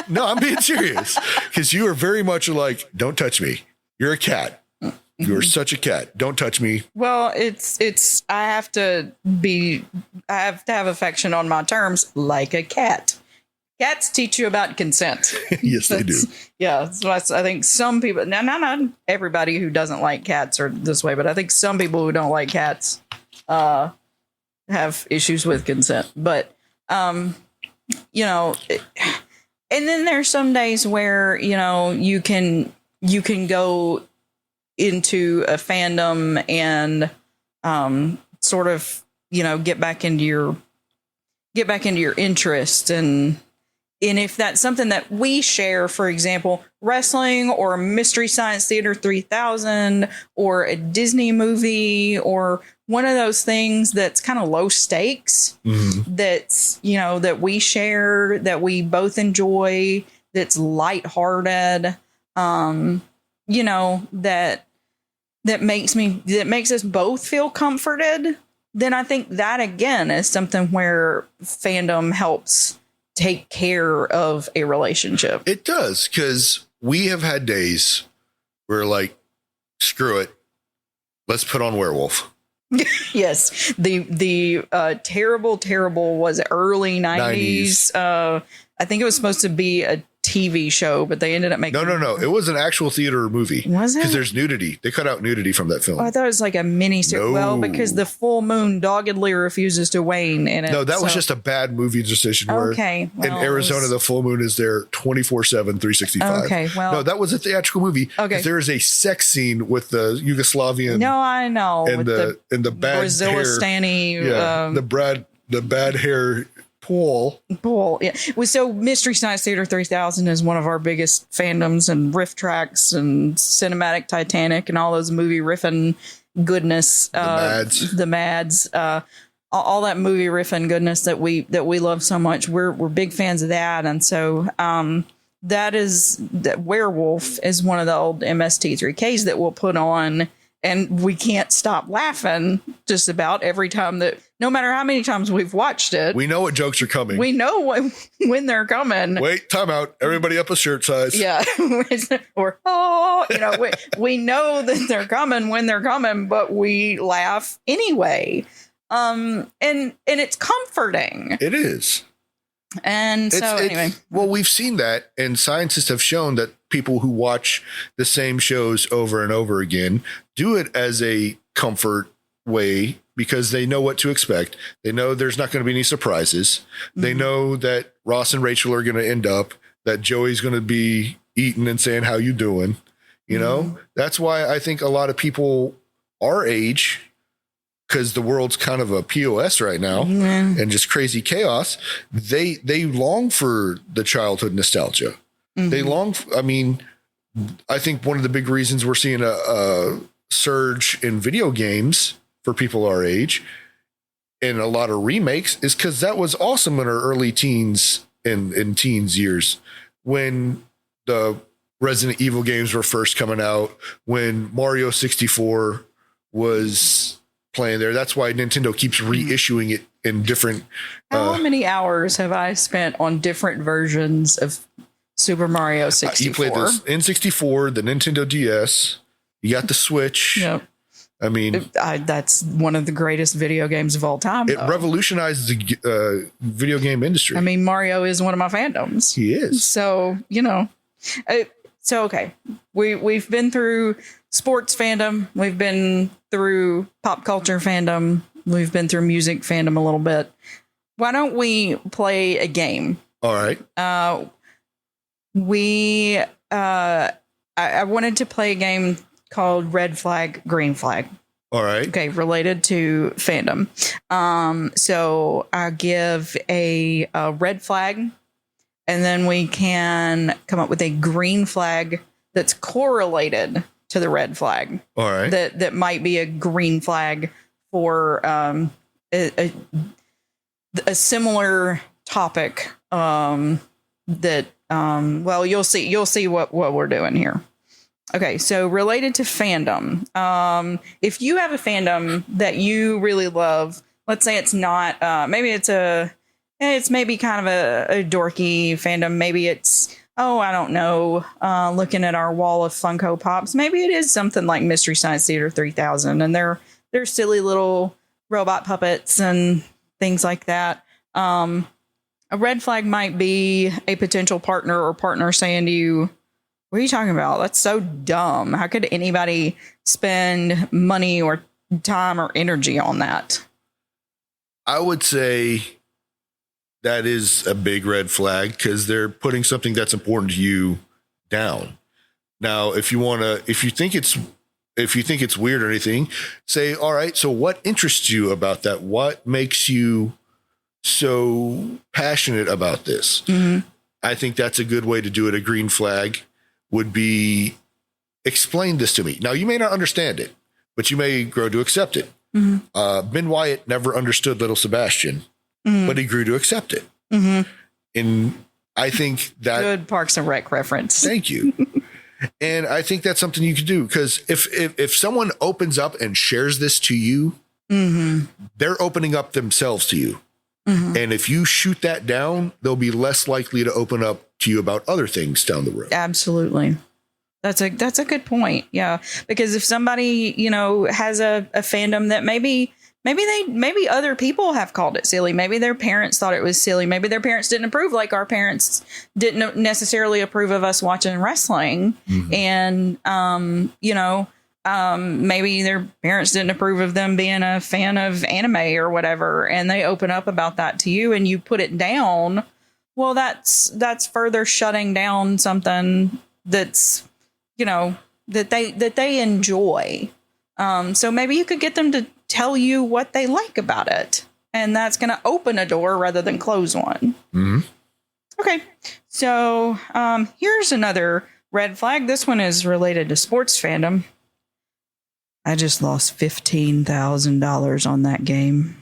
No, I'm being serious. Because you are very much like, don't touch me. You're a cat. You're such a cat. Don't touch me. Well, I have to have affection on my terms like a cat. Cats teach you about consent. Yes, they do. Yeah. So I think some people, now not everybody who doesn't like cats are this way, but I think some people who don't like cats have issues with consent. But, you know, and then there's some days where, you know, you can go into a fandom and sort of, you know, get back into your interest, and if that's something that we share, for example, wrestling or Mystery Science Theater 3000 or a Disney movie or one of those things that's kind of low stakes, that's, you know, that we share, that we both enjoy, that's lighthearted, you know, that makes us both feel comforted, then I think that again is something where fandom helps take care of a relationship. It does, because we have had days where, like, screw it, let's put on Werewolf. Yes, the terrible was early 90s. I think it was supposed to be a TV show, but they ended up making No. It was an actual theater movie. Was it? Because there's nudity. They cut out nudity from that film. Oh, I thought it was like a mini series. No. Well, because the full moon doggedly refuses to wane in it. No, that was just a bad movie decision. Where okay. Well, in Arizona, the full moon is there 24/7, 365. Okay. Well, no, that was a theatrical movie. Okay. There is a sex scene with the Yugoslavian. No, I know. And the bad Brazilistani. hair. Yeah, the bad hair. Paul. Yeah. So Mystery Science Theater 3000 is one of our biggest fandoms, and riff tracks and cinematic Titanic and all those movie riffing goodness. The Mads. All that movie riffing goodness that we love so much. We're big fans of that. And so that Werewolf is one of the old MST3Ks that we'll put on. And we can't stop laughing just about every time that, no matter how many times we've watched it. We know what jokes are coming. We know when they're coming. Wait, time out. Everybody up a shirt size. Yeah. Or, oh, you know, we know that they're coming when they're coming, but we laugh anyway. And it's comforting. It is. And so anyway. Well, we've seen that, and scientists have shown that people who watch the same shows over and over again do it as a comfort way, because they know what to expect. They know there's not going to be any surprises. Mm-hmm. They know that Ross and Rachel are going to end up, that Joey's going to be eating and saying, how you doing? You know, that's why I think a lot of people our age because the world's kind of a POS right now and just crazy chaos. They long for the childhood nostalgia. They long. I think one of the big reasons we're seeing a surge in video games for people our age and a lot of remakes is because that was awesome in our early teens and in teens years when the Resident Evil games were first coming out, when Mario 64 was playing there. That's why Nintendo keeps reissuing it in different. How many hours have I spent on different versions of Super Mario 64? You played this N64, the Nintendo DS. You got the Switch. Yep. I mean, that's one of the greatest video games of all time. It revolutionized the video game industry. I mean, Mario is one of my fandoms. He is. So, okay. We've been through sports fandom. We've been through pop culture fandom. We've been through music fandom a little bit. Why don't we play a game? All right. I wanted to play a game called Red Flag, Green Flag. All right. Okay, related to fandom. So I give a red flag, and then we can come up with a green flag that's correlated to the red flag. All right. That might be a green flag for a similar topic. Well, you'll see what we're doing here. Okay, so related to fandom, if you have a fandom that you really love, let's say it's not, maybe it's maybe kind of a dorky fandom. Maybe it's, I don't know, looking at our wall of Funko Pops, maybe it is something like Mystery Science Theater 3000, and they're silly little robot puppets and things like that. A red flag might be a potential partner or partner saying to you, what are you talking about? That's so dumb. How could anybody spend money or time or energy on that? I would say that is a big red flag because they're putting something that's important to you down. Now, if you think it's weird or anything, say, all right, so what interests you about that? What makes you so passionate about this? Mm-hmm. I think that's a good way to do it. A green flag would be, explain this to me. Now, you may not understand it, but you may grow to accept it. Mm-hmm. Ben Wyatt never understood Little Sebastian, but he grew to accept it. Mm-hmm. And I think that... Good Parks and Rec reference. Thank you. And I think that's something you could do, because if someone opens up and shares this to you, they're opening up themselves to you. Mm-hmm. And if you shoot that down, they'll be less likely to open up to you about other things down the road. Absolutely. That's a good point. Yeah. Because if somebody, has a fandom that maybe other people have called it silly. Maybe their parents thought it was silly. Maybe their parents didn't approve, like our parents didn't necessarily approve of us watching wrestling. Mm-hmm. And, maybe their parents didn't approve of them being a fan of anime or whatever. And they open up about that to you and you put it down. Well, that's further shutting down something that's, that they enjoy. So maybe you could get them to tell you what they like about it. And that's going to open a door rather than close one. Mm-hmm. Okay. So here's another red flag. This one is related to sports fandom. I just lost $15,000 on that game.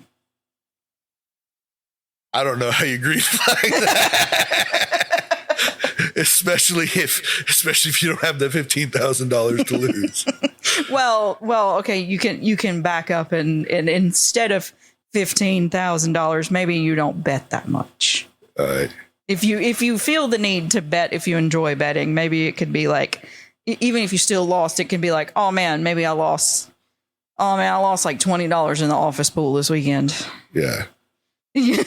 I don't know how you green flag that. especially if you don't have the $15,000 to lose. Well, okay, you can back up and instead of $15,000, maybe you don't bet that much. All right. If you feel the need to bet, if you enjoy betting, maybe it could be like, even if you still lost, it can be like, oh man, maybe I lost like $20 in the office pool this weekend. Yeah. You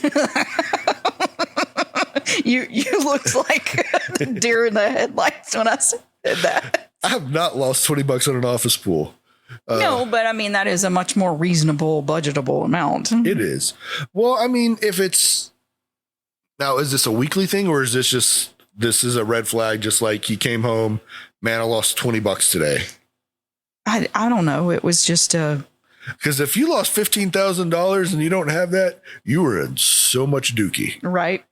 looked like a deer in the headlights when I said that. I have not lost $20 on an office pool. No, but I mean, that is a much more reasonable, budgetable amount. It is. Well, I mean, if it's now, is this a weekly thing or is this is a red flag? Just like he came home, man, I lost $20 today. I don't know. It was just Because if you lost $15,000 and you don't have that, you were in so much dookie. Right.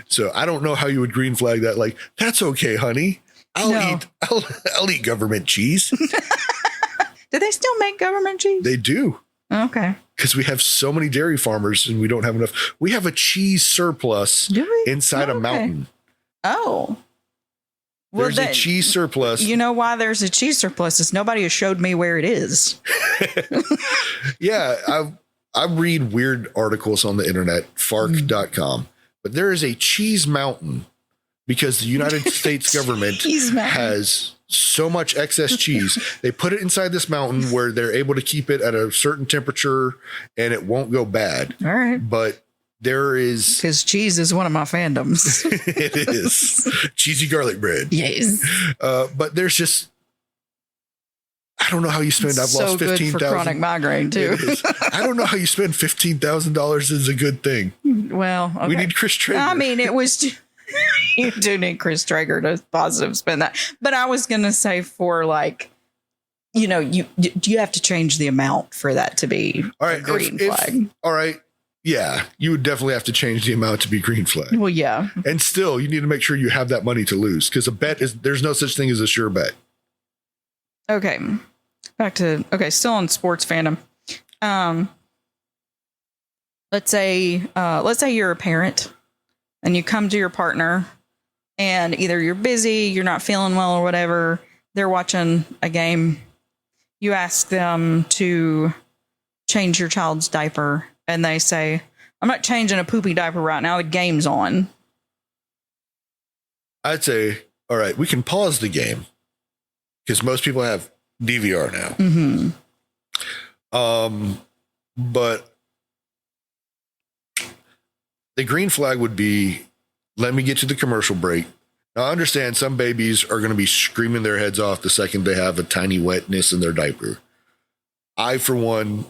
So I don't know how you would green flag that. Like, that's okay, honey. I'll eat government cheese. Do they still make government cheese? They do. Okay. Because we have so many dairy farmers and we don't have enough. We have a cheese surplus inside a mountain. Oh. Well, there's a cheese surplus. You know why there's a cheese surplus? Is nobody has showed me where it is. Yeah. I read weird articles on the internet, fark.com. But there is a cheese mountain because the United States government has so much excess cheese. They put it inside this mountain where they're able to keep it at a certain temperature and it won't go bad. All right. But there is... Because cheese is one of my fandoms. It is. Cheesy garlic bread. Yes. But there's just... I don't know how you spend. I've lost $15,000 for chronic migraine too. I don't know how you spend $15,000 is a good thing. Well, okay. We need Chris Traeger. I mean, it was. You do need Chris Traeger to positive spend that. But I was gonna say for like, you have to change the amount for that to be a green flag. All right. Yeah, you would definitely have to change the amount to be green flag. Well, yeah. And still, you need to make sure you have that money to lose because there's no such thing as a sure bet. Okay. Still on sports fandom. Let's say you're a parent and you come to your partner and either you're busy, you're not feeling well or whatever, they're watching a game. You ask them to change your child's diaper and they say, I'm not changing a poopy diaper right now. The game's on. I'd say, all right, we can pause the game. Because most people have DVR now. Mm-hmm. But the green flag would be, let me get to the commercial break. Now, I understand some babies are going to be screaming their heads off the second they have a tiny wetness in their diaper. I, for one,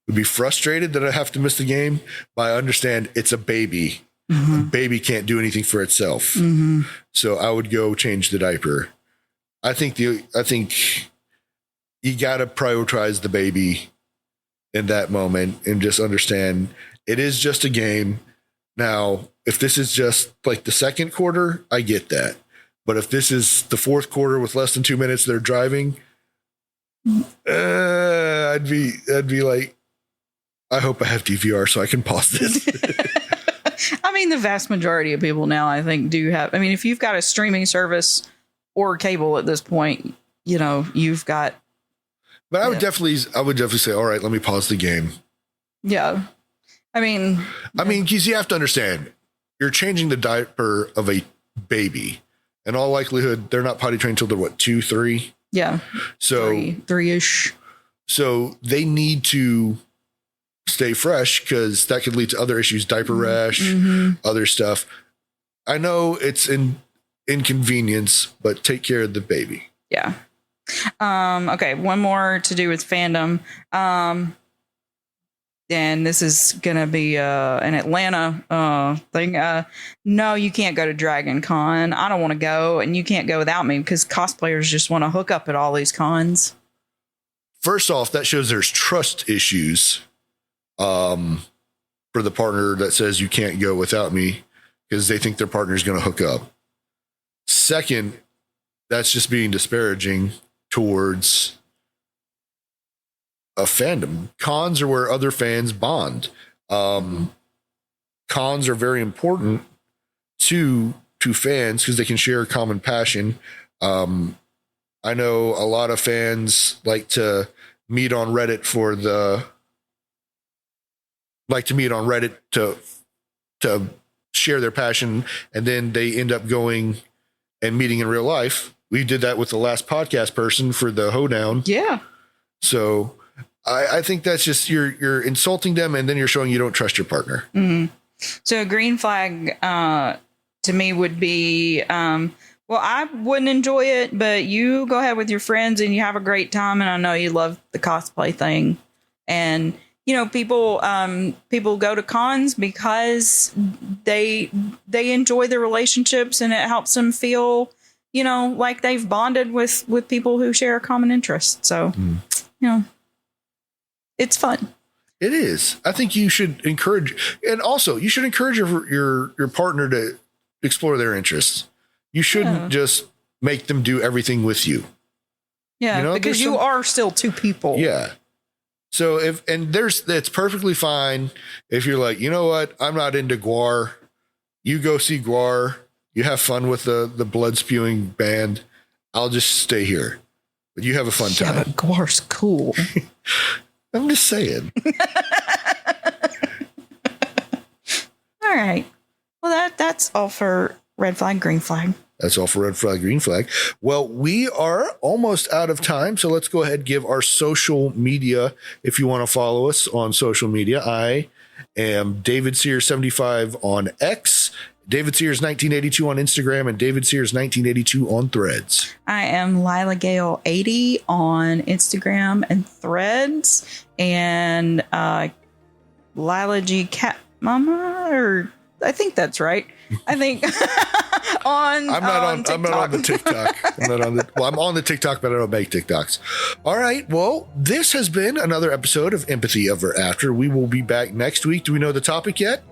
would be frustrated that I have to miss the game, but I understand it's a baby. Mm-hmm. A baby can't do anything for itself. Mm-hmm. So I would go change the diaper. I think you got to prioritize the baby in that moment and just understand it is just a game. Now, if this is just like the second quarter, I get that. But if this is the fourth quarter with less than 2 minutes, they're driving. I'd be like, I hope I have DVR so I can pause this. I mean, the vast majority of people now, I think, do have. I mean, if you've got a streaming service or cable at this point, you've got. But I would definitely say, all right, let me pause the game. Yeah. I mean, because you have to understand, you're changing the diaper of a baby. In all likelihood, they're not potty trained until they're 2, 3? Yeah. So 3-ish. So they need to stay fresh because that could lead to other issues, diaper rash, other stuff. I know it's an inconvenience, but take care of the baby. Yeah. Okay. One more to do with fandom. And this is going to be an Atlanta thing. No, you can't go to Dragon Con. I don't want to go, and you can't go without me because cosplayers just want to hook up at all these cons. First off, that shows there's trust issues for the partner that says you can't go without me because they think their partner is going to hook up. Second, that's just being disparaging towards a fandom. Cons are where other fans bond. Cons are very important to fans because they can share a common passion. I know a lot of fans like to meet on Reddit to share their passion, and then they end up going and meeting in real life. We did that with the last podcast person for the hoedown. Yeah. So I think that's just you're insulting them, and then you're showing you don't trust your partner. Mm-hmm. So a green flag to me would be, well, I wouldn't enjoy it, but you go ahead with your friends and you have a great time. And I know you love the cosplay thing. And, people go to cons because they enjoy their relationships and it helps them feel, like they've bonded with people who share a common interest. So, it's fun. It is. I think you should encourage, and also you should encourage your partner to explore their interests. You shouldn't just make them do everything with you. Yeah, you know, because you are still two people. Yeah. So it's perfectly fine if you're like, you know what, I'm not into Gwar. You go see Gwar. You have fun with the blood spewing band. I'll just stay here. But you have a fun time. Yeah, but Gwar's cool. I'm just saying. All right. Well, that's all for red flag, green flag. That's all for red flag, green flag. Well, we are almost out of time, so let's go ahead and give our social media. If you want to follow us on social media, I am David Sears 75 on X, David Sears 1982 on Instagram, and David Sears 1982 on Threads. I am Lila Gale 80 on Instagram and Threads, and Lila G Cat Mama, or I think that's right. I think I'm not on the TikTok. I'm on the TikTok, but I don't make TikToks. All right. Well, this has been another episode of Empathy Ever After. We will be back next week. Do we know the topic yet?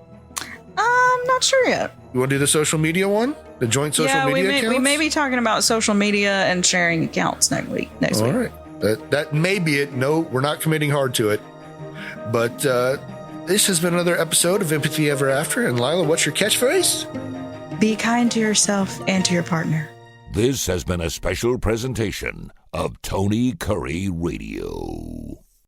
I'm not sure yet. You want to do the social media one? The joint social media accounts? We may be talking about social media and sharing accounts next week. All right. That may be it. No, we're not committing hard to it. But this has been another episode of Empathy Ever After. And Lila, what's your catchphrase? Be kind to yourself and to your partner. This has been a special presentation of Tony Kurre Radio.